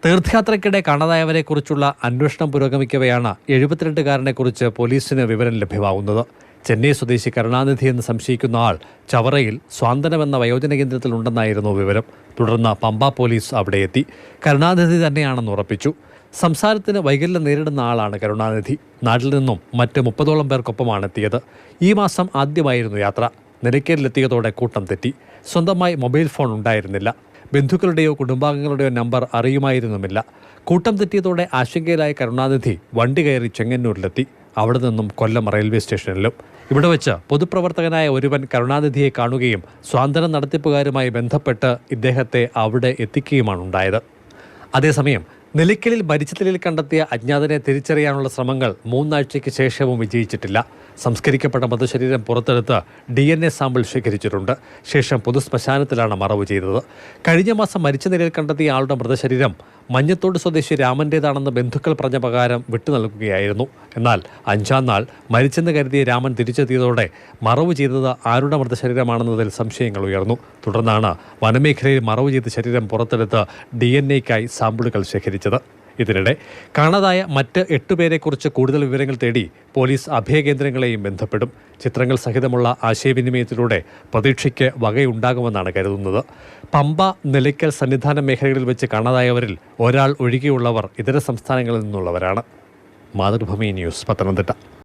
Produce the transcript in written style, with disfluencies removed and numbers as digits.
തീർത്ഥയാത്രയ്ക്കിടെ കാണാതായവരെക്കുറിച്ചുള്ള അന്വേഷണം പുരോഗമിക്കവെയാണ് 72-കാരനെക്കുറിച്ച് പോലീസിന് വിവരം ലഭ്യമാകുന്നത്. ചെന്നൈ സ്വദേശി കരുണാനിധി എന്ന് സംശയിക്കുന്ന ആൾ ചവറയിൽ സ്വാന്തനമെന്ന വയോജന കേന്ദ്രത്തിലുണ്ടെന്നായിരുന്നു വിവരം. തുടർന്ന് പമ്പ പോലീസ് അവിടെ എത്തി. കരുണാനിധി തന്നെയാണെന്ന് ഉറപ്പിച്ചു. സംസാരത്തിന് വൈകല്യം നേരിടുന്ന ആളാണ് കരുണാനിധി. നാട്ടിൽ നിന്നും മറ്റ് 30ഓളം പേർക്കൊപ്പമാണ് എത്തിയത്. ഈ മാസം ആദ്യമായിരുന്നു യാത്ര. നിലയ്ക്കലിലെത്തിയതോടെ കൂട്ടം തെറ്റി. സ്വന്തമായി മൊബൈൽ ഫോൺ ഉണ്ടായിരുന്നില്ല. ബന്ധുക്കളുടെയോ കുടുംബാംഗങ്ങളുടെയോ നമ്പർ അറിയുമായിരുന്നുമില്ല. കൂട്ടം തെറ്റിയതോടെ ആശങ്കയിലായ കരുണാനിധി വണ്ടി കയറി ചെങ്ങന്നൂരിലെത്തി. അവിടെ നിന്നും കൊല്ലം റെയിൽവേ സ്റ്റേഷനിലും. ഇവിടെ വെച്ച് പൊതുപ്രവർത്തകനായ ഒരുവൻ കരുണാനിധിയെ കാണുകയും സ്വാന്തന നടത്തിപ്പുകാരുമായി ബന്ധപ്പെട്ട് ഇദ്ദേഹത്തെ അവിടെ എത്തിക്കുകയുമാണ് ഉണ്ടായത്. അതേസമയം നിലയ്ക്കലിൽ മരിച്ച നിലയിൽ കണ്ടെത്തിയ അജ്ഞാതനെ തിരിച്ചറിയാനുള്ള ശ്രമങ്ങൾ 3 ആഴ്ചയ്ക്ക് ശേഷവും വിജയിച്ചിട്ടില്ല. സംസ്കരിക്കപ്പെട്ട മൃതശരീരം പുറത്തെടുത്ത് DNA സാമ്പിൾ ശേഖരിച്ചിട്ടുണ്ട്. ശേഷം പൊതുശ്മശാനത്തിലാണ് മറവ് ചെയ്തത്. കഴിഞ്ഞ മാസം മരിച്ച നിലയിൽ കണ്ടെത്തിയ ആളുടെ മൃതശരീരം മഞ്ഞത്തോട് സ്വദേശി രാമൻ്റേതാണെന്ന് ബന്ധുക്കൾ പറഞ്ഞ പ്രകാരം വിട്ടു നൽകുകയായിരുന്നു. എന്നാൽ 5-ാം നാൾ മരിച്ചെന്ന് കരുതിയ രാമൻ തിരിച്ചെത്തിയതോടെ മറവ് ചെയ്തത് ആരുടെ മൃതശരീരമാണെന്നതിൽ സംശയങ്ങൾ ഉയർന്നു. തുടർന്നാണ് വനമേഖലയിൽ മറവ് ചെയ്ത ശരീരം പുറത്തെടുത്ത് DNAയ്ക്കായി സാമ്പിളുകൾ ശേഖരിച്ചത്. ഇതിനിടെ കാണാതായ മറ്റ് 8 പേരെക്കുറിച്ച് കൂടുതൽ വിവരങ്ങൾ തേടി പോലീസ് അഭയകേന്ദ്രങ്ങളെയും ബന്ധപ്പെടും. ചിത്രങ്ങൾ സഹിതമുള്ള ആശയവിനിമയത്തിലൂടെ പ്രതീക്ഷയ്ക്ക് വകയുണ്ടാകുമെന്നാണ് കരുതുന്നത്. പമ്പ, നിലയ്ക്കൽ, സന്നിധാന മേഖലകളിൽ വെച്ച് കാണാതായവരിൽ ഒരാൾ ഒഴികെയുള്ളവർ ഇതര സംസ്ഥാനങ്ങളിൽ നിന്നുള്ളവരാണ്. മാതൃഭൂമി ന്യൂസ്, പത്തനംതിട്ട.